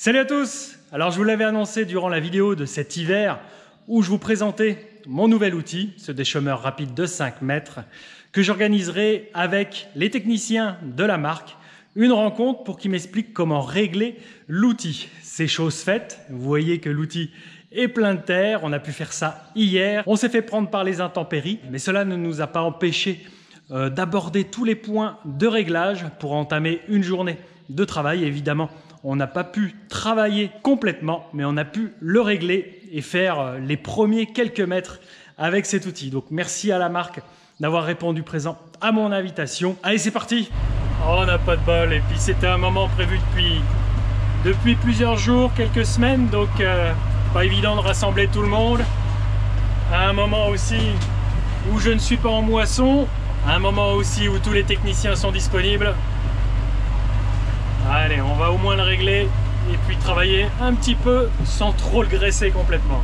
Salut à tous! Alors je vous l'avais annoncé durant la vidéo de cet hiver où je vous présentais mon nouvel outil, ce déchômeur rapide de 5 mètres, que j'organiserai avec les techniciens de la marque, une rencontre pour qu'ils m'expliquent comment régler l'outil. C'est chose faite, vous voyez que l'outil est plein de terre, on a pu faire ça hier, on s'est fait prendre par les intempéries, mais cela ne nous a pas empêché d'aborder tous les points de réglage pour entamer une journée de travail. Évidemment, on n'a pas pu travailler complètement, mais on a pu le régler et faire les premiers quelques mètres avec cet outil. Donc merci à la marque d'avoir répondu présent à mon invitation. Allez, c'est parti! Oh, on n'a pas de bol, et puis c'était un moment prévu depuis plusieurs jours, quelques semaines, donc pas évident de rassembler tout le monde. À un moment aussi où je ne suis pas en moisson, à un moment aussi où tous les techniciens sont disponibles. Allez, on va au moins le régler et puis travailler un petit peu sans trop le graisser complètement.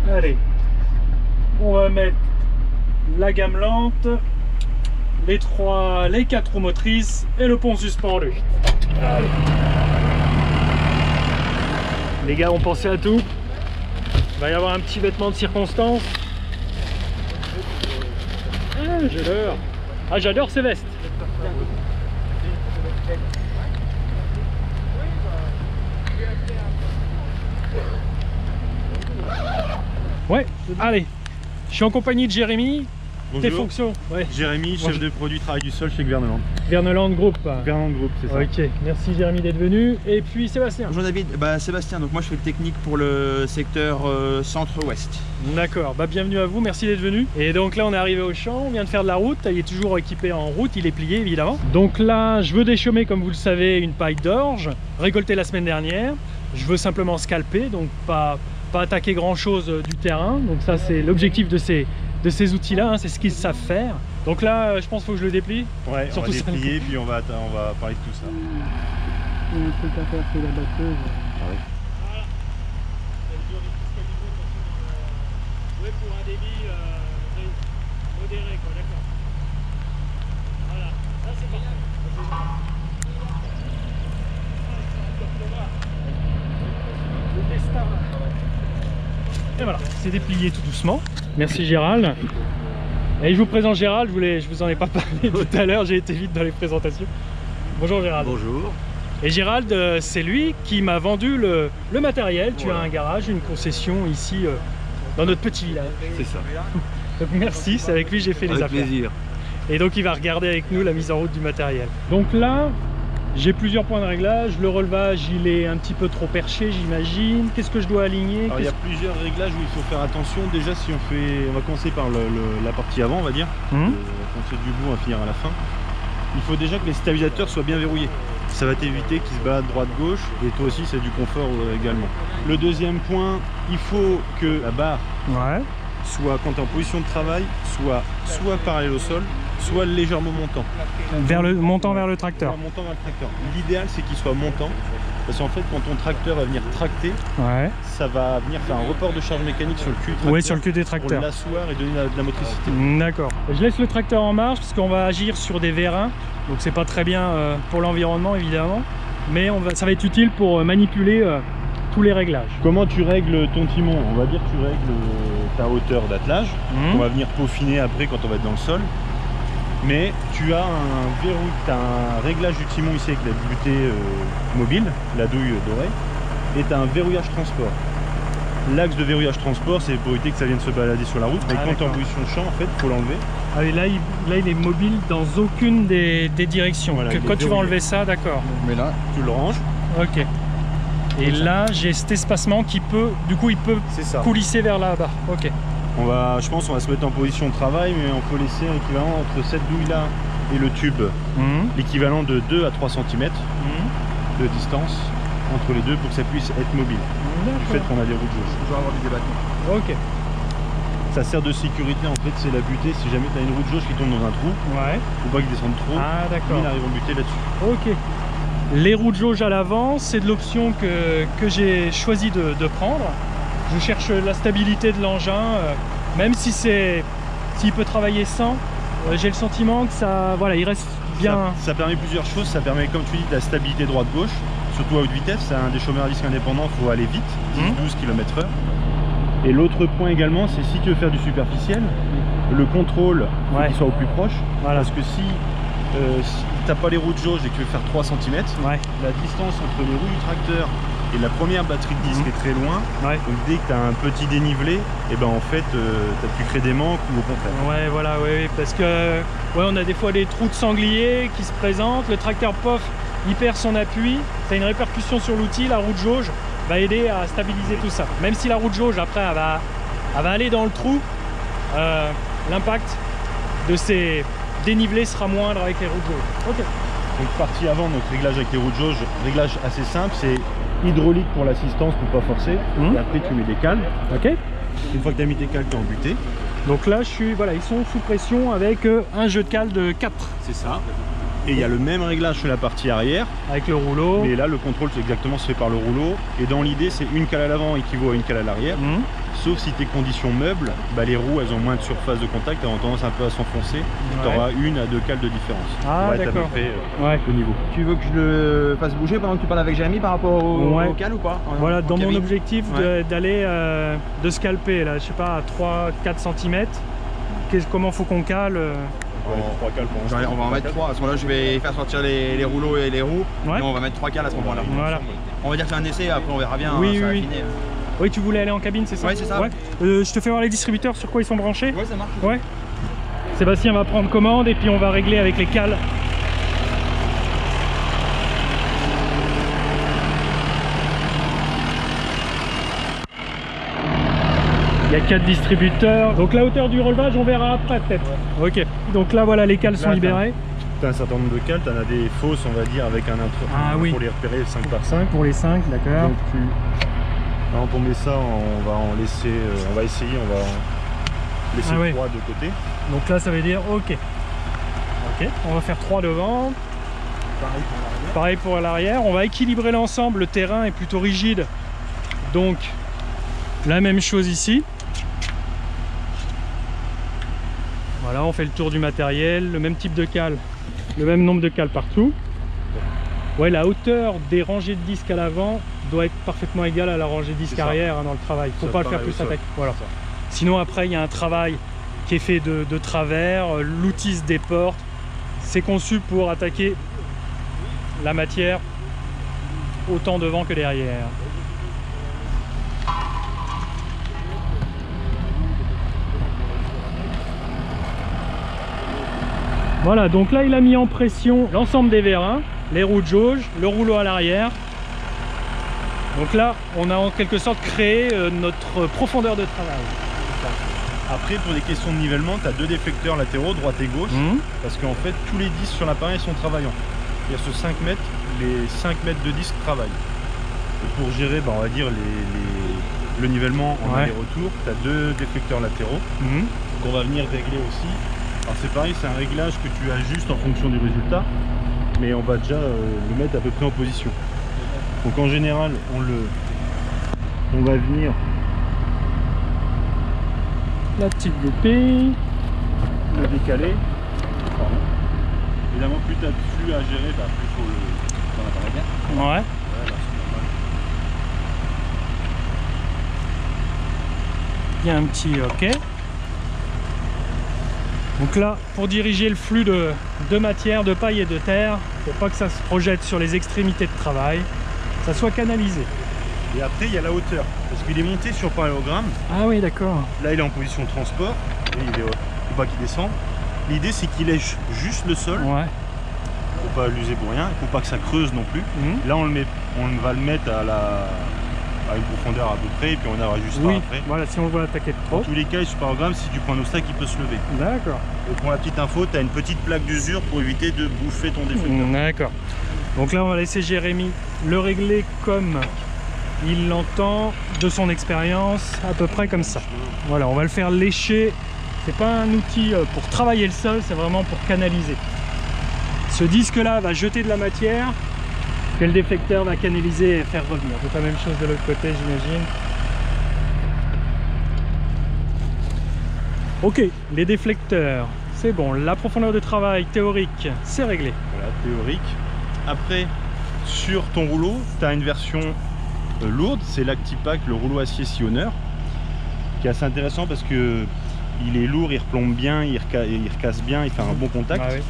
Allez, on va mettre la gamme lente, les 4 roues motrices et le pont suspendu. Allez. Les gars ont pensé à tout. Il va y avoir un petit vêtement de circonstance. Ah, j'adore. Ah, j'adore ces vestes. Ouais, allez. Je suis en compagnie de Jérémy. Bonjour. Tes fonctions? Ouais. Jérémy, chef de produit travail du sol chez Gverneland. Gverneland Group. Gverneland Group, c'est ça. Ok, merci Jérémy d'être venu. Et puis Sébastien. Bonjour David, Sébastien, donc moi je fais le technique pour le secteur centre-ouest. D'accord, bienvenue à vous, merci d'être venu. Et donc là on est arrivé au champ, on vient de faire de la route, il est toujours équipé en route, il est plié évidemment. Donc là je veux déchaumer, comme vous le savez, une paille d'orge, récoltée la semaine dernière. Je veux simplement scalper, donc pas attaquer grand chose du terrain. Donc ça c'est l'objectif de ces outils-là, hein, c'est ce qu'ils savent faire. Donc là, je pense qu'il faut que je le déplie. Ouais, surtout on va déplier, puis on va parler de tout ça. Le truc à faire, c'est la batteuse. Ah ouais. Voilà. Oui, pour un débit modéré, quoi, d'accord. Voilà, là c'est parfait. Le destin. Et voilà, c'est déplié tout doucement. Merci Gérald. Et je vous présente Gérald, je vous en ai pas parlé tout à l'heure, j'ai été vite dans les présentations. Bonjour Gérald. Bonjour. Et Gérald, c'est lui qui m'a vendu le matériel. Tu as un garage, une concession ici dans notre petit village. C'est ça. Donc merci, c'est avec lui que j'ai fait les affaires. Avec plaisir. Et donc il va regarder avec nous la mise en route du matériel. Donc là, j'ai plusieurs points de réglage. Le relevage, il est un petit peu trop perché, j'imagine. Qu'est-ce que je dois aligner? Alors, il y a plusieurs réglages où il faut faire attention. Déjà, si on va commencer par la partie avant, on va dire. On va commencer du bout, on va finir à la fin. Il faut déjà que les stabilisateurs soient bien verrouillés. Ça va t'éviter qu'ils se baladent droite-gauche, et toi aussi c'est du confort également. Le deuxième point, il faut que la barre soit, quand tu es en position de travail, soit parallèle au sol, soit légèrement montant. Montant vers le tracteur. Montant vers le tracteur. L'idéal c'est qu'il soit montant, parce qu'en fait quand ton tracteur va venir tracter, ça va venir faire un report de charge mécanique sur le cul du tracteur. Oui, sur le cul des tracteurs. Pour l'asseoir et donner de la motricité. D'accord. Je laisse le tracteur en marche parce qu'on va agir sur des vérins, donc c'est pas très bien pour l'environnement évidemment, mais ça va être utile pour manipuler tous les réglages. Comment tu règles ton timon? On va dire que tu règles ta hauteur d'attelage, on va venir peaufiner après quand on va être dans le sol. Mais tu as un réglage du timon ici avec la butée mobile, la douille d'oreille, et tu as un verrouillage transport. L'axe de verrouillage transport, c'est pour éviter que ça vienne se balader sur la route, mais quand tu es en position de champ, en fait, il faut l'enlever. Ah et là, il est mobile dans aucune des directions. Voilà, quand tu vas enlever ça, d'accord. Mais là, tu le ranges. Ok. Et là, j'ai cet espacement qui peut, du coup, il peut coulisser vers là-bas. Ok. Je pense qu'on va se mettre en position de travail, mais on peut laisser un équivalent entre cette douille-là et le tube, l'équivalent de 2 à 3 cm de distance entre les deux pour que ça puisse être mobile. Du fait qu'on a des roues de jauge. Toujours avoir du débattement. Ok. Ça sert de sécurité, en fait, c'est la butée. Si jamais tu as une roue de jauge qui tombe dans un trou, faut pas qu'il descende trop. Ah d'accord. Il arrive en butée là-dessus. Ok. Les roues de jauge à l'avant, c'est de l'option que j'ai choisi de prendre. Je cherche la stabilité de l'engin, même si s'il peut travailler sans, j'ai le sentiment que ça, voilà, il reste bien. Ça permet plusieurs choses, ça permet comme tu dis de la stabilité droite-gauche, surtout à haute vitesse, c'est un des chômeurs à disque indépendants, il faut aller vite, 10-12 km/h. Et l'autre point également, c'est si tu veux faire du superficiel, le contrôle, faut qu'il soit au plus proche, parce que si tu n'as pas les roues de jauge et que tu veux faire 3 cm, la distance entre les roues du tracteur et la première batterie de disque est très loin, donc dès que tu as un petit dénivelé, et ben en fait tu as pu créer des manques ou au contraire. Ouais, voilà, parce que on a des fois des trous de sanglier qui se présentent, le tracteur POF il perd son appui, ça a une répercussion sur l'outil, la roue de jauge va aider à stabiliser tout ça. Même si la roue de jauge après elle va aller dans le trou, l'impact de ces dénivelés sera moindre avec les roues de jauge. Ok. Donc partie avant, donc réglage avec les roues de jauge, réglage assez simple, c'est hydraulique pour l'assistance pour pas forcer, et après tu mets des cales. Ok. Une fois que tu as mis tes cales, tu es en butée. Donc là ils sont sous pression avec un jeu de cales de 4. C'est ça. Et il y a le même réglage sur la partie arrière. Avec le rouleau. Mais là le contrôle c'est exactement se fait par le rouleau. Et dans l'idée c'est une cale à l'avant équivaut à une cale à l'arrière. Sauf si tes conditions meubles, les roues elles ont moins de surface de contact, elles ont tendance un peu à s'enfoncer. Tu auras 1 à 2 cales de différence. Ah d'accord. Au niveau. Tu veux que je le fasse bouger pendant que tu parles avec Jérémy par rapport au cales ou pas? Voilà, dans mon objectif d'aller de scalper là, je sais pas, à 3-4 cm. Comment faut qu'on cale on va en mettre 3, à ce moment-là je vais faire sortir les rouleaux et les roues, et on va mettre 3 cales à ce moment-là. Voilà. On va dire que c'est un essai, après on verra bien. Oui, tu voulais aller en cabine, c'est ça? Oui, c'est ça. Je te fais voir les distributeurs sur quoi ils sont branchés. Ouais, ça marche. Ouais. Sébastien va prendre commande et puis on va régler avec les cales. Il y a 4 distributeurs. Donc la hauteur du relevage, on verra après peut-être. Ok. Donc là, voilà, les cales sont libérées. Tu as un certain nombre de cales, tu en as des fausses, on va dire, avec un intro pour les repérer 5 par 5. Pour les 5, d'accord. Donc là, on met ça, on va en laisser, on va essayer, on va en laisser 3 de côté. Donc là, ça veut dire ok. Ok, on va faire 3 devant. Pareil pour l'arrière. On va équilibrer l'ensemble, le terrain est plutôt rigide. Donc la même chose ici. Voilà, on fait le tour du matériel, le même type de cale, le même nombre de cales partout. Ouais, la hauteur des rangées de disques à l'avant doit être parfaitement égale à la rangée de disques arrière dans le travail. Faut pas le faire plus attaquer. Voilà. Sinon après il y a un travail qui est fait de travers, l'outil se déporte. C'est conçu pour attaquer la matière autant devant que derrière. Voilà, donc là il a mis en pression l'ensemble des vérins, les roues de jauge, le rouleau à l'arrière. Donc là on a en quelque sorte créé notre profondeur de travail. Après pour des questions de nivellement, tu as 2 déflecteurs latéraux, droite et gauche, parce qu'en fait tous les disques sur l'appareil sont travaillants. Il y a ce 5 mètres, les 5 mètres de disques travaillent. Et pour gérer on va dire le nivellement en aller-retour, tu as 2 déflecteurs latéraux qu'on va venir régler aussi. Alors c'est pareil, c'est un réglage que tu ajustes en fonction du résultat, mais on va déjà le mettre à peu près en position. Donc en général, on va venir la petite goupille, le décaler. Pardon. Évidemment, plus tu as de flux à gérer, plus il faut le appareil bien. Ouais. Il y a un petit ok. Donc là, pour diriger le flux de matière, de paille et de terre, pour pas que ça se projette sur les extrémités de travail, ça soit canalisé. Et après, il y a la hauteur, parce qu'il est monté sur parallélogramme. Ah oui, d'accord. Là, il est en position de transport, et il faut pas qu'il descende. L'idée, c'est qu'il lèche juste le sol. Ouais. Faut pas l'user pour rien, il faut pas que ça creuse non plus. Là, on va le mettre à une profondeur à peu près, et puis on rajustera après. Voilà, si on veut attaquer de trop. Dans tous les cas, sur parallélogramme, si tu prends un obstacle, il peut se lever. D'accord. Et pour la petite info, tu as une petite plaque d'usure pour éviter de bouffer ton déflecteur. D'accord. Donc là, on va laisser Jérémy le régler comme il l'entend de son expérience, à peu près comme ça. Voilà, on va le faire lécher. C'est pas un outil pour travailler le sol, c'est vraiment pour canaliser. Ce disque-là va jeter de la matière que le déflecteur va canaliser et faire revenir. C'est la même chose de l'autre côté, j'imagine. Ok, les déflecteurs, c'est bon. La profondeur de travail théorique, c'est réglé. Voilà, théorique. Après, sur ton rouleau, tu as une version lourde, c'est l'Actipac, le rouleau acier sillonneur, qui est assez intéressant parce que il est lourd, il replombe bien, il recasse bien, il fait un bon contact. Ah oui.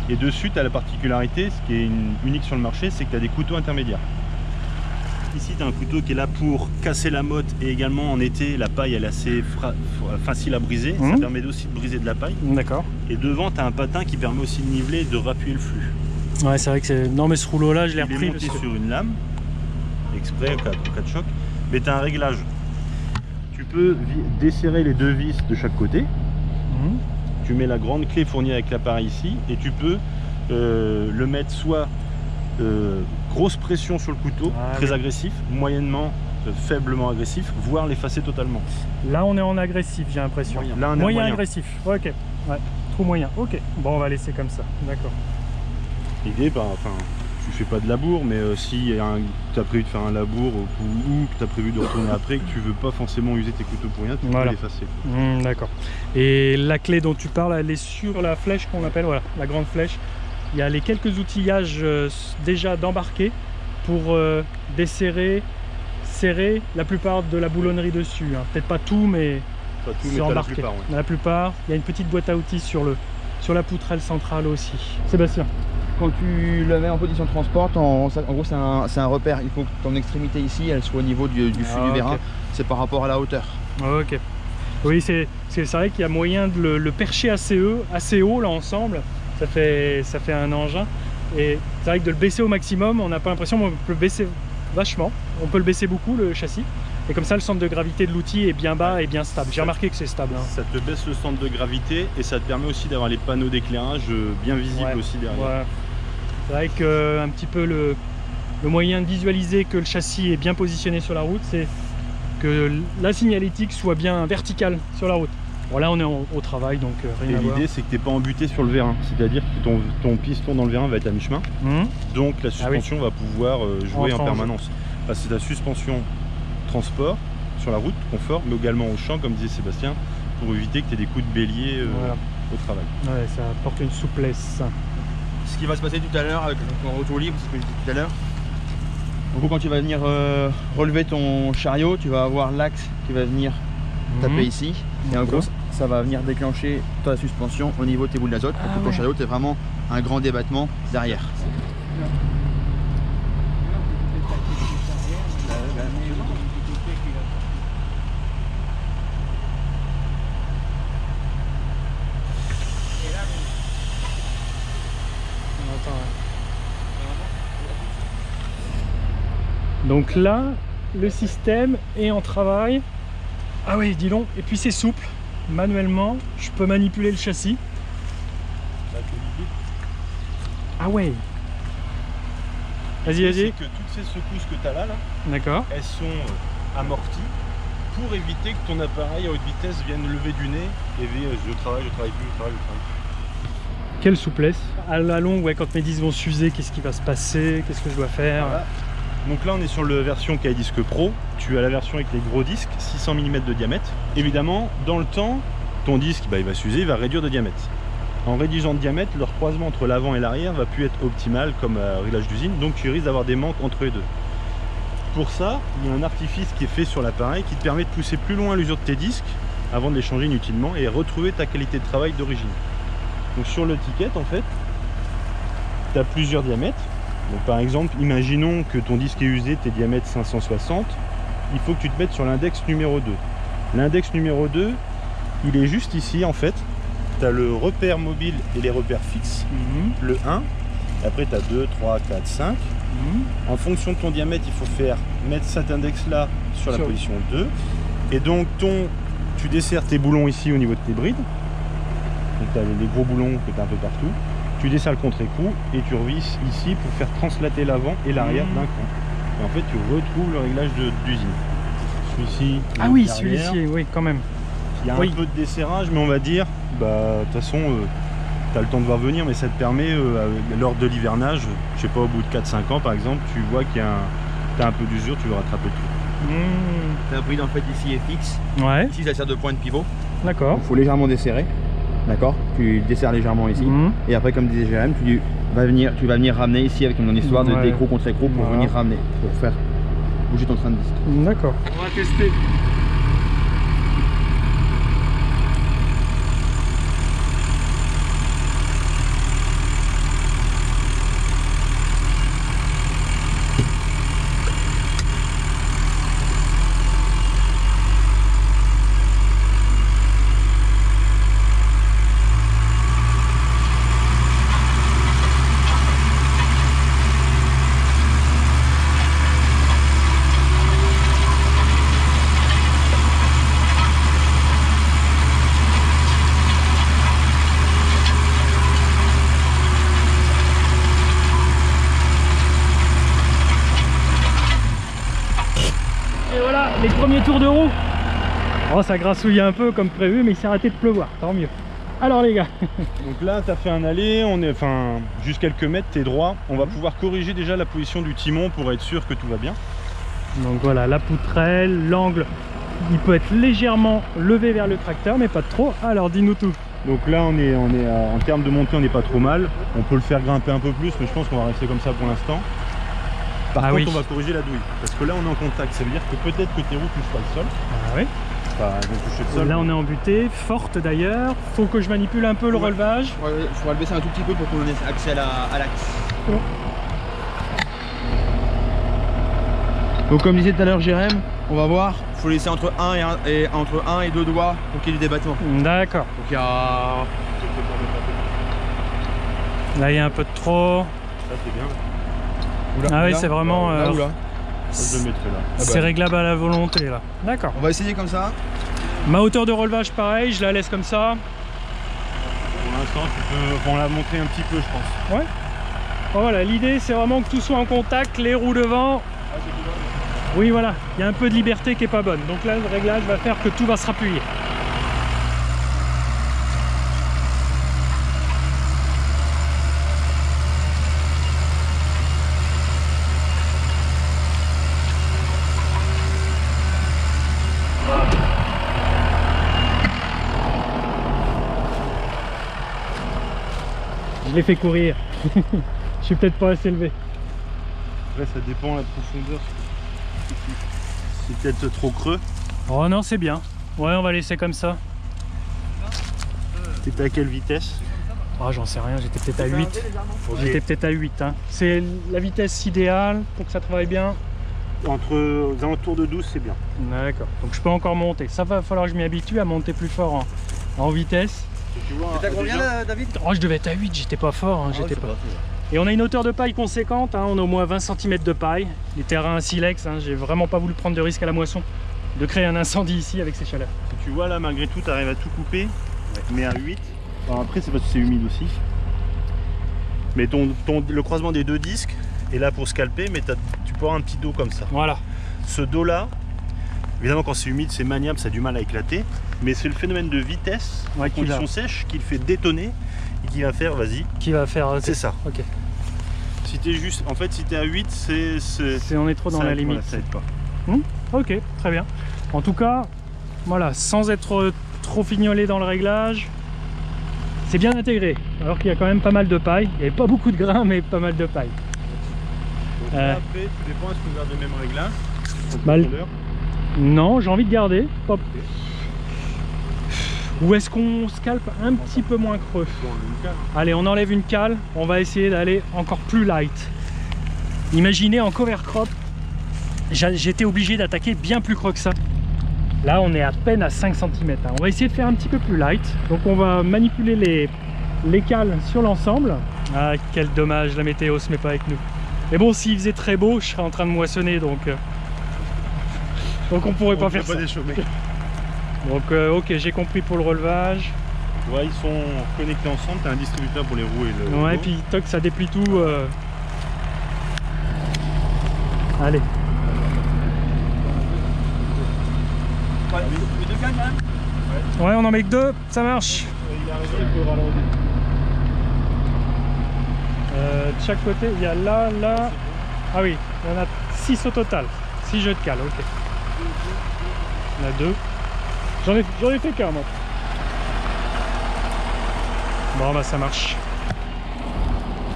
Et dessus, tu as la particularité, ce qui est unique sur le marché, c'est que tu as des couteaux intermédiaires. Ici, tu as un couteau qui est là pour casser la motte et également en été, la paille elle est assez facile à briser. Ça permet aussi de briser de la paille. D'accord. Et devant, tu as un patin qui permet aussi de niveler et de rappuyer le flux. Ouais, c'est vrai que c'est. Non, mais ce rouleau-là, je l'ai repris. Il est monté sur une lame, exprès en cas de choc, mais tu as un réglage. Tu peux desserrer les deux vis de chaque côté. Tu mets la grande clé fournie avec l'appareil ici et tu peux le mettre soit grosse pression sur le couteau, très agressif, moyennement, faiblement agressif, voire l'effacer totalement. Là on est en agressif, j'ai l'impression. Moyen agressif, ok. Ouais, trop moyen, ok. Bon, on va laisser comme ça, d'accord. L'idée, tu fais pas de labour, mais si tu as prévu de faire un labour ou que tu as prévu de retourner après, que tu veux pas forcément user tes couteaux pour rien, tu peux l'effacer. D'accord. Et la clé dont tu parles, elle est sur la flèche qu'on appelle, voilà, la grande flèche. Il y a les quelques outillages déjà d'embarquer pour desserrer, serrer la plupart de la boulonnerie dessus. Hein. Peut-être pas tout, mais c'est embarqué. La plupart. Il y a une petite boîte à outils sur la poutrelle centrale aussi. Sébastien. Quand tu le mets en position de transport, en gros c'est un repère. Il faut que ton extrémité ici, elle soit au niveau du fût du vérin. C'est par rapport à la hauteur. Ok. Oui, c'est vrai qu'il y a moyen de le percher assez haut là ensemble. Ça fait un engin. Et c'est vrai que de le baisser au maximum, on n'a pas l'impression, mais on peut le baisser vachement. On peut le baisser beaucoup, le châssis. Et comme ça, le centre de gravité de l'outil est bien bas et bien stable. J'ai remarqué que c'est stable. Hein. Ça te baisse le centre de gravité et ça te permet aussi d'avoir les panneaux d'éclairage bien visibles aussi derrière. Ouais. C'est vrai qu'un petit peu le moyen de visualiser que le châssis est bien positionné sur la route, c'est que la signalétique soit bien verticale sur la route. Bon, là on est au travail, donc rien à voir. L'idée c'est que tu n'es pas embuté sur le vérin, c'est-à-dire que ton piston dans le vérin va être à mi-chemin. Donc la suspension va pouvoir jouer en permanence. C'est ta suspension transport sur la route, confort, mais également au champ, comme disait Sébastien, pour éviter que tu aies des coups de bélier au travail. Ouais, ça apporte une souplesse. Ce qui va se passer tout à l'heure avec ton retour libre, c'est ce que je disais tout à l'heure. En gros, quand tu vas venir relever ton chariot, tu vas avoir l'axe qui va venir taper ici. Et en gros, ça va venir déclencher ta suspension au niveau de tes boules d'azote. Pour que ton chariot ait vraiment un grand débattement derrière. Donc là, le système est en travail. Ah oui, dis donc. Et puis c'est souple. Manuellement, je peux manipuler le châssis. Ah ouais. Vas-y, vas-y. C'est que toutes ces secousses que tu as là, d'accord, elles sont amorties pour éviter que ton appareil à haute vitesse vienne lever du nez et je travaille plus. Quelle souplesse. À la longue, ouais, quand mes disques vont s'user, qu'est-ce qui va se passer? Qu'est-ce que je dois faire? Voilà. Donc là on est sur la version K-Disc Pro, tu as la version avec les gros disques, 600 mm de diamètre. Évidemment, dans le temps, ton disque il va s'user, il va réduire de diamètre. En réduisant de diamètre, leur croisement entre l'avant et l'arrière va plus être optimal comme réglage d'usine, donc tu risques d'avoir des manques entre les deux. Pour ça, il y a un artifice qui est fait sur l'appareil qui te permet de pousser plus loin l'usure de tes disques avant de les changer inutilement et retrouver ta qualité de travail d'origine. Donc sur l'étiquette en fait, tu as plusieurs diamètres. Donc par exemple, imaginons que ton disque est usé, tes diamètres 560, il faut que tu te mettes sur l'index numéro 2. L'index numéro 2, il est juste ici en fait. Tu as le repère mobile et les repères fixes, le 1, et après tu as 2, 3, 4, 5. En fonction de ton diamètre, il faut mettre cet index là sur la position 2. Et donc tu desserres tes boulons ici au niveau de tes brides. Donc tu as les gros boulons que tu as un peu partout. Tu desserres le contre-écrou et tu revisses ici pour faire translater l'avant et l'arrière d'un cran. Et en fait tu retrouves le réglage d'usine. Celui-ci. Ah oui, celui-ci, oui, quand même. Il y a un peu de desserrage, mais on va dire, de toute façon, tu as le temps de voir venir, mais ça te permet, lors de l'hivernage, je sais pas, au bout de 4-5 ans par exemple, tu vois qu'il y a un peu d'usure, tu veux rattraper le truc. Ta bride en fait ici est fixe. Ouais. Ici ça sert de point de pivot. D'accord. Il faut légèrement desserrer. D'accord. Tu desserres légèrement ici. Et après, comme disait Jérém, tu vas venir ramener ici avec mon histoire de d'écrou contre écrou pour venir ramener, pour faire bouger ton train de disque. D'accord. On va tester. Les premiers tours de roue. Oh, ça grassouille un peu comme prévu, mais il s'est arrêté de pleuvoir, tant mieux. Alors les gars. Donc là tu as fait un aller, on est enfin juste quelques mètres, t'es droit. On va pouvoir corriger déjà la position du timon pour être sûr que tout va bien. Donc voilà, la poutrelle, l'angle, il peut être légèrement levé vers le tracteur, mais pas trop. Alors dis-nous tout. Donc là on est en termes de montée, on n'est pas trop mal. On peut le faire grimper un peu plus, mais je pense qu'on va rester comme ça pour l'instant. Par contre, on va corriger la douille, parce que là on est en contact, ça veut dire que peut-être que tes roues touchent pas le sol. Ah oui. Enfin, elles vont toucher le sol. Là on est en butée, forte d'ailleurs. Faut que je manipule un peu le relevage. Il faudra le baisser un tout petit peu pour qu'on ait accès à l'axe. Donc comme disait tout à l'heure Jérém, on va voir, il faut laisser entre 1 et 2 doigts pour qu'il y ait du débattement. D'accord. Donc il y a... Là il y a un peu de trop. Ça c'est bien. Oula, ah oui, c'est vraiment... là. Je le mettrai là. C'est réglable à la volonté là. D'accord. On va essayer comme ça. Ma hauteur de relevage pareil, je la laisse comme ça. Pour l'instant on l'a montré un petit peu je pense. Ouais. Bon, voilà, l'idée c'est vraiment que tout soit en contact, les roues devant. Oui voilà, il y a un peu de liberté qui est pas bonne. Donc là le réglage va faire que tout va se rappuyer. Je l'ai fait courir. Je suis peut-être pas assez élevé. Après ça dépend de la profondeur. C'est peut-être trop creux. Oh non, c'est bien. Ouais, on va laisser comme ça. T'étais à quelle vitesse? Oh, j'en sais rien, j'étais peut-être à 8. J'étais peut-être à 8. Hein. C'est la vitesse idéale pour que ça travaille bien. Entre aux alentours de 12, c'est bien. D'accord. Donc je peux encore monter. Ça va falloir que je m'y habitue à monter plus fort en vitesse. T'as combien là, David? Oh, je devais être à 8, j'étais pas fort. Hein, j'étais pas. Et on a une hauteur de paille conséquente, hein, on a au moins 20 cm de paille. Les terrains silex, hein, j'ai vraiment pas voulu prendre de risque à la moisson de créer un incendie ici avec ces chaleurs. Tu vois là, malgré tout, tu arrives à tout couper, mais à 8. Alors après, c'est parce que c'est humide aussi. Mais le croisement des deux disques est là pour scalper, mais tu peux avoir un petit dos comme ça. Voilà. Ce dos là, évidemment quand c'est humide, c'est maniable, ça a du mal à éclater. Mais c'est le phénomène de vitesse, en conditions sèches, qui le fait détonner et qui va faire, vas-y. Qui va faire... C'est ça. Ok. Si t'es juste, en fait, si t'es à 8, on est trop dans la limite. Voilà, ça aide pas. Ok, très bien. En tout cas, voilà, sans être trop fignolé dans le réglage, c'est bien intégré. Alors qu'il y a quand même pas mal de paille. Il n'y avait pas beaucoup de grains, mais pas mal de paille. Donc là, après, tout dépend, est-ce qu'on garde le même réglage? Non, j'ai envie de garder. Hop. Ou est-ce qu'on scalpe un petit peu moins creux? Allez, on enlève une cale, on va essayer d'aller encore plus light. Imaginez en cover crop, j'étais obligé d'attaquer bien plus creux que ça. Là, on est à peine à 5 cm. On va essayer de faire un petit peu plus light. Donc on va manipuler les cales sur l'ensemble. Ah, quel dommage, la météo se met pas avec nous. Mais bon, s'il faisait très beau, je serais en train de moissonner, donc on pourrait pas faire ça. Donc ok, j'ai compris pour le relevage. Ouais, ils sont connectés ensemble, tu as un distributeur pour les roues et le... Ouais, et puis toc, ça déplie tout. Allez. Ouais, on en met que 2, ça marche. De chaque côté, il y a là. Ah oui, il y en a 6 au total. 6 jeux de cale, ok. Il y en a 2. J'en ai fait qu'un, moi. Bon bah ça marche.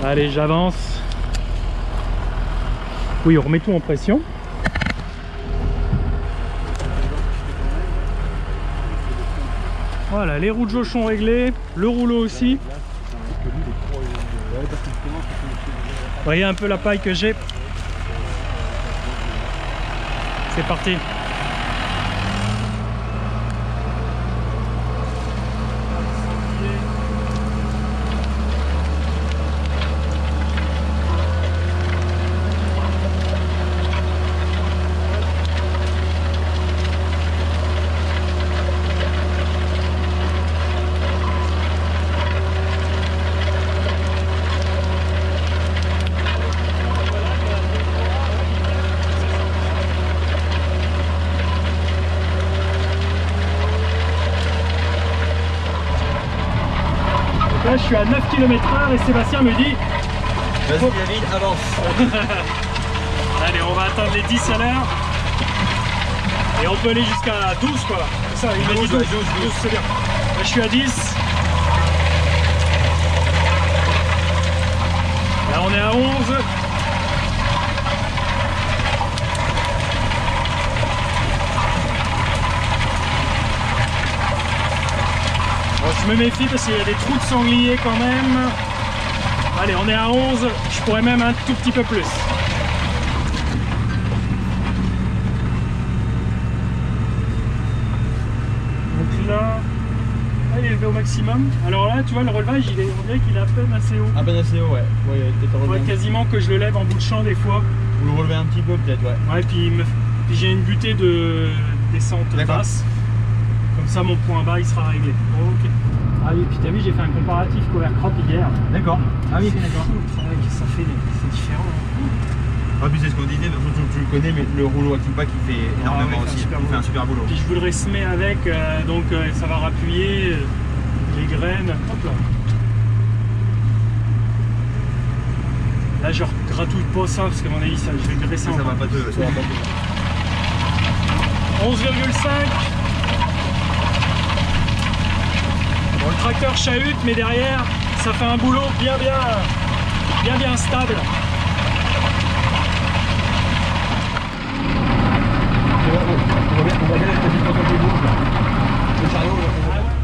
Allez, j'avance. Oui, on remet tout en pression. Voilà, les roues de jauge sont réglées, le rouleau aussi. Vous voyez un peu la paille que j'ai. C'est parti. Là, je suis à 9 km/h et Sébastien me dit vas-y David, avance. allez, on va attendre les 10 à l'heure. Et on peut aller jusqu'à 12 quoi. C'est ça, il m'a dit 12, 12 c'est bien. Là, je suis à 10. Là, on est à 11. Bon, je me méfie parce qu'il y a des trous de sanglier quand même. Allez, on est à 11. Je pourrais même un tout petit peu plus. Donc là, il est élevé au maximum. Alors là, tu vois, le relevage, on dirait qu'il est à peine assez haut. À peine assez haut, ouais. Il faudrait quasiment que je le lève en bout de champ des fois. Vous le relevez un petit peu peut-être, ouais. Ouais, puis j'ai une butée de descente basse. Comme ça, mon point bas, il sera réglé. Oh, ok. Ah oui, puis t'as vu, j'ai fait un comparatif cover crop hier. D'accord. Ah oui, d'accord. Ça fait, c'est différent. Ah, puis c'est ce qu'on disait, tu le connais, mais le rouleau Actipack il fait énormément aussi. Il fait un super boulot. Puis je voudrais semer avec, donc ça va rappuyer les graines. Hop là. Là, je gratouille pas ça parce qu'à mon avis, je vais graisser encore. Ça va pas te. 11,5. Bon, le tracteur chahute, mais derrière, ça fait un boulot bien stable.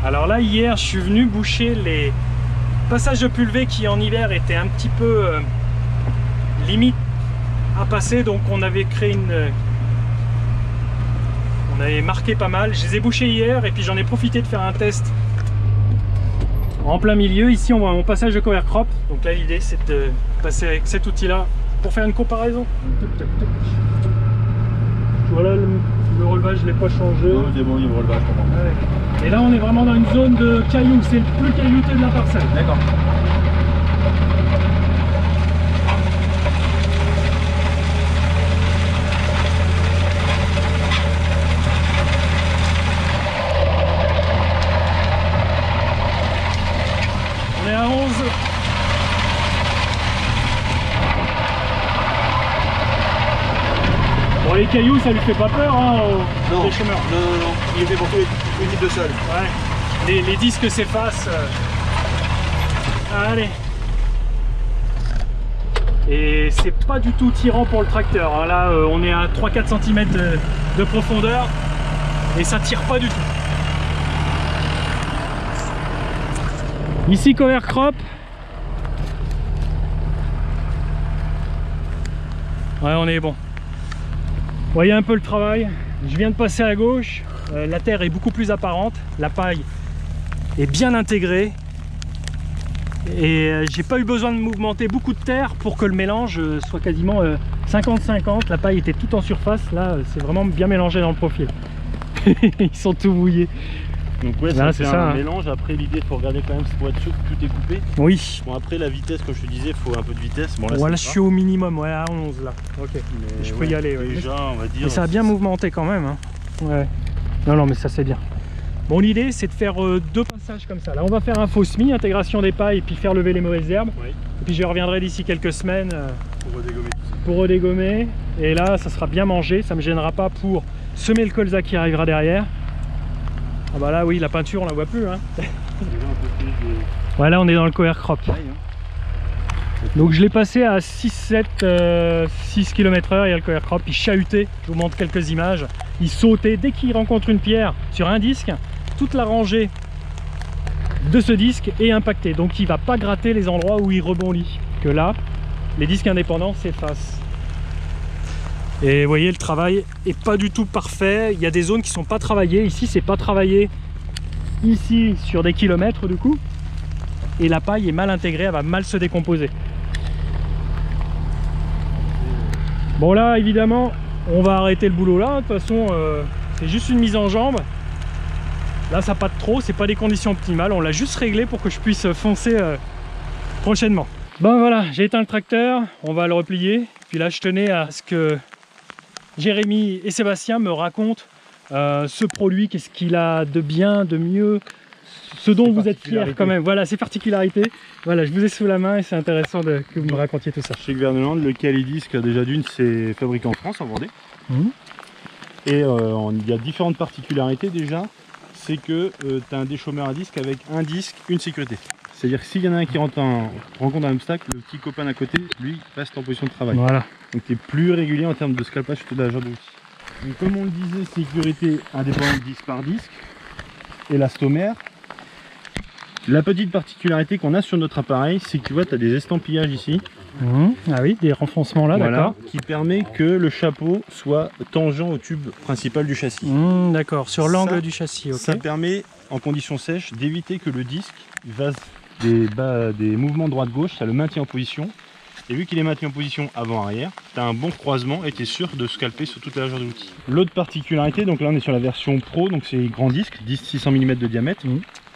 Alors là, hier, je suis venu boucher les passages de pulvé qui en hiver étaient un petit peu limite à passer, donc on avait créé on avait marqué pas mal. Je les ai bouchés hier et puis j'en ai profité de faire un test en plein milieu. Ici on voit mon passage de cover crop, donc là l'idée c'est de passer avec cet outil là pour faire une comparaison. Voilà, le relevage je l'ai pas changé. Non, c'est bon, il me relevage. Et là on est vraiment dans une zone de cailloux, c'est le plus caillouté de la parcelle. D'accord. On est à 11. Bon, les cailloux ça lui fait pas peur hein, non, aux chômeurs. non, il est fait pour tous les types de sol. Ouais, les disques s'effacent. Allez. Et c'est pas du tout tirant pour le tracteur. Hein. Là, on est à 3-4 cm de profondeur et ça tire pas du tout. Ici, cover crop. Ouais, on est bon. Vous voyez un peu le travail. Je viens de passer à gauche. La terre est beaucoup plus apparente. La paille est bien intégrée. Et j'ai pas eu besoin de mouvementer beaucoup de terre pour que le mélange soit quasiment 50-50. La paille était tout en surface. Là, c'est vraiment bien mélangé dans le profil. Ils sont tout mouillés. Donc ouais, là, c'est un mélange. Après, l'idée, il faut regarder quand même pour être sûr que tout est coupé. Oui. Bon, après, la vitesse, comme je te disais, il faut un peu de vitesse. Bon, là, voilà, je suis au minimum, ouais, à 11 là. Ok. Mais je peux y aller. Ouais. Déjà, on va dire. Mais ça a bien mouvementé quand même. Hein. Ouais. Non, mais ça c'est bien. Bon, l'idée c'est de faire deux passages comme ça. Là, on va faire un faux semis, intégration des pailles et puis faire lever les mauvaises herbes. Oui. Et puis je reviendrai d'ici quelques semaines pour redégommer tout ça. Pour redégommer. Et là, ça sera bien mangé. Ça me gênera pas pour semer le colza qui arrivera derrière. Ah bah là, oui, la peinture, on la voit plus. Hein. Déjà un peu plus de... Voilà, on est dans le cover crop. Donc je l'ai passé à 6 km/h, il y a le cover crop, il chahutait, je vous montre quelques images, il sautait, dès qu'il rencontre une pierre sur un disque, toute la rangée de ce disque est impactée, donc il ne va pas gratter les endroits où il rebondit, que là, les disques indépendants s'effacent. Et vous voyez, le travail est pas du tout parfait, il y a des zones qui sont pas travaillées, ici c'est pas travaillé, ici sur des kilomètres du coup, et la paille est mal intégrée, elle va mal se décomposer. Bon là évidemment on va arrêter le boulot là, de toute façon c'est juste une mise en jambe. Là ça pâte trop, c'est pas des conditions optimales, on l'a juste réglé pour que je puisse foncer prochainement. Bon voilà, j'ai éteint le tracteur, on va le replier. Puis là je tenais à ce que Jérémy et Sébastien me racontent ce produit, qu'est-ce qu'il a de bien, de mieux, ce dont vous êtes fiers quand même, voilà ses particularités. Voilà, je vous ai sous la main et c'est intéressant que vous me racontiez tout ça. Chez Gverneland, le Calidisc, déjà d'une, c'est fabriqué en France, en Vendée. Et il y a différentes particularités déjà. C'est que tu as un déchômeur à disque avec un disque, une sécurité. C'est-à-dire que s'il y en a un qui rencontre un obstacle, le petit copain d'à côté, lui, reste en position de travail. Voilà. Donc tu es plus régulier en termes de scalpage sur la genre d'outil. Donc comme on le disait, sécurité indépendante disque par disque, élastomère. La petite particularité qu'on a sur notre appareil, c'est que tu vois, tu as des estampillages ici. Ah oui, des renfoncements là, voilà, d'accord. Qui permet que le chapeau soit tangent au tube principal du châssis. D'accord, sur l'angle du châssis. Okay. Ça permet, en conditions sèches, d'éviter que le disque fasse des mouvements droite-gauche, ça le maintient en position. Et vu qu'il est maintenu en position avant-arrière, tu as un bon croisement et tu es sûr de scalper sur toute la largeur de l'outil. L'autre particularité, donc là on est sur la version Pro, donc c'est grand disque, 600 mm de diamètre.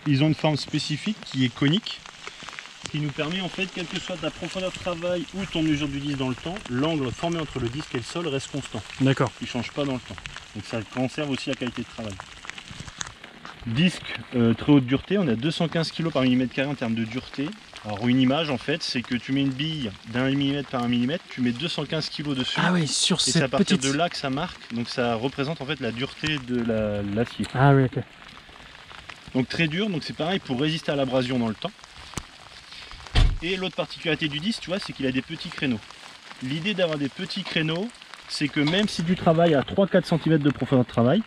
Ils ont une forme spécifique qui est conique, qui nous permet en fait, quelle que soit ta profondeur de travail ou ton mesure du disque dans le temps, l'angle formé entre le disque et le sol reste constant. D'accord. Il ne change pas dans le temps. Donc ça conserve aussi la qualité de travail. Disque très haute dureté, on a 215 kg par mm² en termes de dureté. Alors une image en fait, c'est que tu mets une bille d'1 mm par 1 mm, tu mets 215 kg dessus. Ah oui, sur cette petite... Et c'est à partir de là que ça marque, donc ça représente en fait la dureté de l'acier. Ah oui, ok. Donc très dur, donc c'est pareil pour résister à l'abrasion dans le temps. Et l'autre particularité du disque, tu vois, c'est qu'il a des petits créneaux. L'idée d'avoir des petits créneaux, c'est que même si tu travailles à 3-4 cm de profondeur de travail,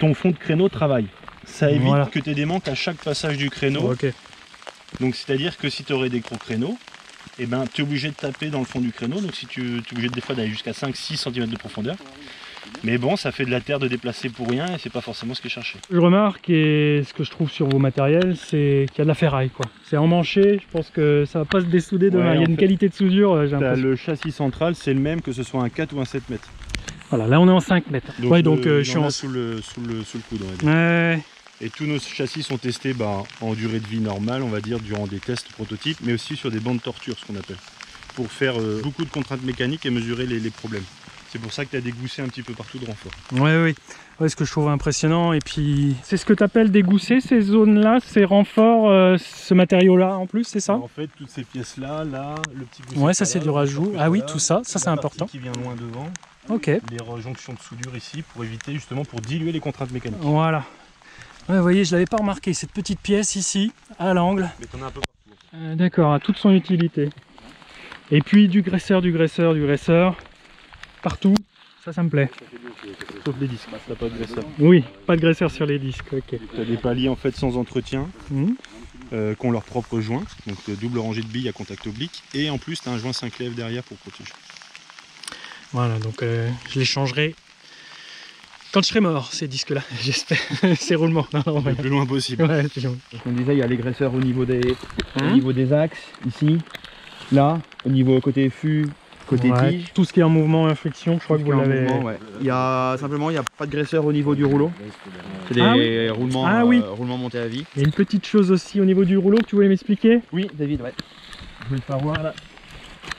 ton fond de créneau travaille. Ça évite que tu aies des manques à chaque passage du créneau. Donc c'est-à-dire que si tu aurais des gros créneaux, eh ben, tu es obligé de taper dans le fond du créneau. Donc si tu es obligé des fois d'aller jusqu'à 5-6 cm de profondeur. Mais bon, ça fait de la terre de déplacer pour rien et c'est pas forcément ce qui est cherché. Je remarque, et ce que je trouve sur vos matériels, c'est qu'il y a de la ferraille, quoi. C'est emmanché, je pense que ça va pas se dessouder demain. Il y a une qualité de soudure, j'ai l'impression. Le châssis central, c'est le même que ce soit un 4 ou un 7 mètres. Voilà, là on est en 5 mètres. Donc, ouais, donc je suis en sous le coude, on va dire. Ouais. Et tous nos châssis sont testés en durée de vie normale, on va dire, durant des tests prototypes, mais aussi sur des bancs de torture, ce qu'on appelle, pour faire beaucoup de contraintes mécaniques et mesurer les problèmes. C'est pour ça que tu as des goussets un petit peu partout de renfort. Oui, oui. Ouais, ce que je trouve impressionnant. Et puis, c'est ce que tu appelles des goussets, ces zones-là, ces renforts, ce matériau-là en plus, c'est ça? En fait, toutes ces pièces-là, là, le petit gousset. Ouais, ça c'est du rajout. Ah oui, tout ça, ça c'est important. Qui vient loin devant. Ok. Les jonctions de soudure ici pour éviter justement, pour diluer les contraintes mécaniques. Voilà. Ouais, vous voyez, je l'avais pas remarqué, cette petite pièce ici, à l'angle. Mais t'en as un peu partout. D'accord, à toute son utilité. Et puis du graisseur, partout, ça me plaît. Sauf les disques, t'as pas de graisseur. Oui, pas de graisseur sur les disques, ok. T'as des paliers en fait sans entretien, qui ont leur propre joint, donc double rangée de billes à contact oblique, et en plus t'as un joint 5 lèvres derrière pour protéger. Voilà, donc je les changerai quand je serai mort, ces disques-là, j'espère. Ces roulements. Le plus loin possible. Ouais, plus loin. Donc on disait, il y a les graisseurs au niveau des axes, ici, là, au niveau côté fût, côté tige. Tout ce qui est en mouvement et en friction, je crois que vous l'avez. Il y a simplement, il n'y a pas de graisseur au niveau du rouleau. C'est des roulements, roulements montés à vie. Il y a une petite chose aussi au niveau du rouleau que tu voulais m'expliquer? Oui, David, ouais. Je voulais le faire voir là.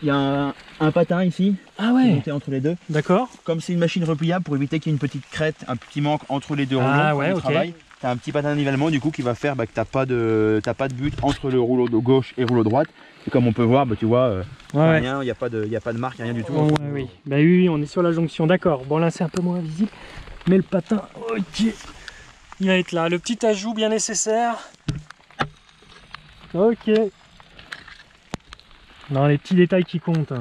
Il y a un patin ici, monté entre les deux. D'accord. Comme c'est une machine repliable, pour éviter qu'il y ait une petite crête, un petit manque entre les deux rouleaux du travail, tu as un petit patin de nivellement du coup qui va faire que tu n'as pas de but entre le rouleau de gauche et le rouleau de droite. Et comme on peut voir, tu vois, il n'y a pas de marque, rien du tout. Oui, on est sur la jonction, d'accord. Bon là c'est un peu moins visible, mais le patin, ok, il va être là. Le petit ajout bien nécessaire, Ok. Non, les petits détails qui comptent.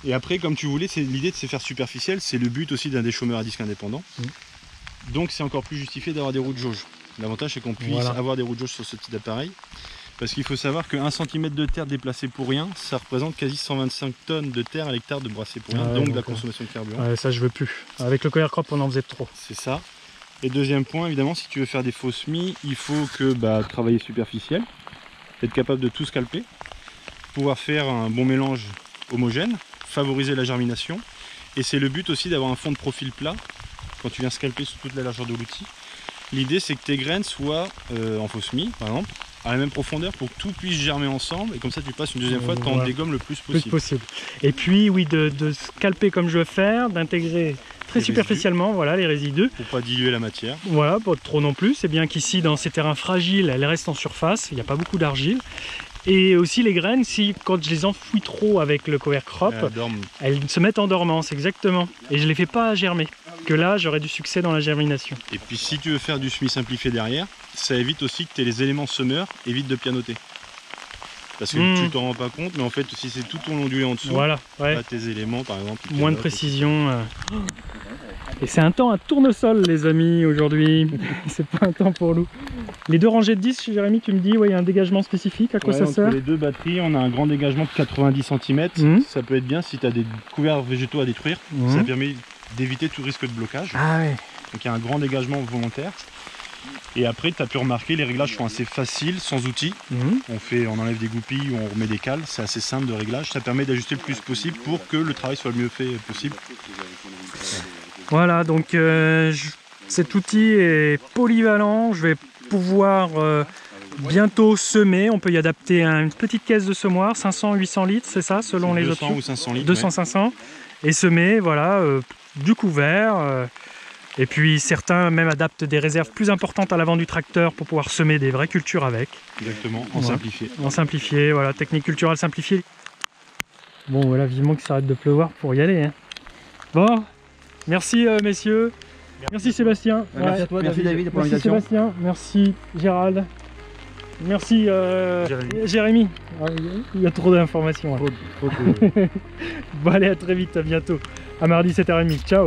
Et après, comme tu voulais, c'est l'idée de se faire superficiel, c'est le but aussi d'un déchômeur à disque indépendant. Donc c'est encore plus justifié d'avoir des roues de jauge. L'avantage c'est qu'on puisse avoir des roues de jauge sur ce type d'appareil. Parce qu'il faut savoir que 1 cm de terre déplacé pour rien, ça représente quasi 125 tonnes de terre à l'hectare de brassé pour rien, donc de la consommation de carburant. Ouais, ça je veux plus. Avec le cover crop on en faisait trop. C'est ça. Et deuxième point, évidemment, si tu veux faire des faux semis, il faut que travailler superficiel, être capable de tout scalper, pouvoir faire un bon mélange homogène, favoriser la germination. Et c'est le but aussi d'avoir un fond de profil plat quand tu viens scalper sur toute la largeur de l'outil. L'idée c'est que tes graines soient en faux semis, par exemple, à la même profondeur pour que tout puisse germer ensemble et comme ça tu passes une deuxième fois, tu en dégommes le plus possible. Et puis oui, de scalper comme je veux faire, d'intégrer très superficiellement voilà, les résidus. Pour pas diluer la matière. Voilà, pas trop non plus. C'est bien qu'ici dans ces terrains fragiles, elles restent en surface, il n'y a pas beaucoup d'argile. Et aussi les graines, quand je les enfouis trop avec le cover crop, elles se mettent en dormance, exactement. Et je les fais pas germer. Que là, j'aurai du succès dans la germination. Et puis si tu veux faire du semis simplifié derrière, ça évite aussi que tu aies les éléments semeurs, évite de pianoter. Parce que tu t'en rends pas compte, mais en fait, si c'est tout au long du lait en dessous, voilà, ouais. Tes éléments par exemple. Moins de précision. Et c'est un temps à tournesol, les amis, aujourd'hui. C'est pas un temps pour nous. Les 2 rangées de 10, Jérémy, tu me dis, il y a un dégagement spécifique, à quoi ça sert? Entre les 2 batteries, on a un grand dégagement de 90 cm. Ça peut être bien si tu as des couverts végétaux à détruire. Ça permet d'éviter tout risque de blocage. Ah ouais. Donc il y a un grand dégagement volontaire. Et après, tu as pu remarquer, les réglages sont assez faciles, sans outils. On enlève des goupilles ou on remet des cales. C'est assez simple de réglage. Ça permet d'ajuster le plus possible pour que le travail soit le mieux fait possible. Voilà, donc cet outil est polyvalent. Je vais pouvoir bientôt semer. On peut y adapter une petite caisse de semoir, 500-800 litres, c'est ça, selon les options. 200 ou 500 litres. 200-500. Et semer, voilà, du couvert. Et puis certains même adaptent des réserves plus importantes à l'avant du tracteur pour pouvoir semer des vraies cultures avec. Exactement, en simplifié. En simplifié, voilà, technique culturelle simplifiée. Bon voilà, vivement que ça arrête de pleuvoir pour y aller. Hein. Bon, merci messieurs. Merci Sébastien. Merci à toi, merci David pour l'invitation. Merci Sébastien, merci Gérald. Merci Jérémy. Ah, il y a trop d'informations. Hein. Trop. Bon allez, à très vite, à bientôt. À mardi 7h30. Ciao.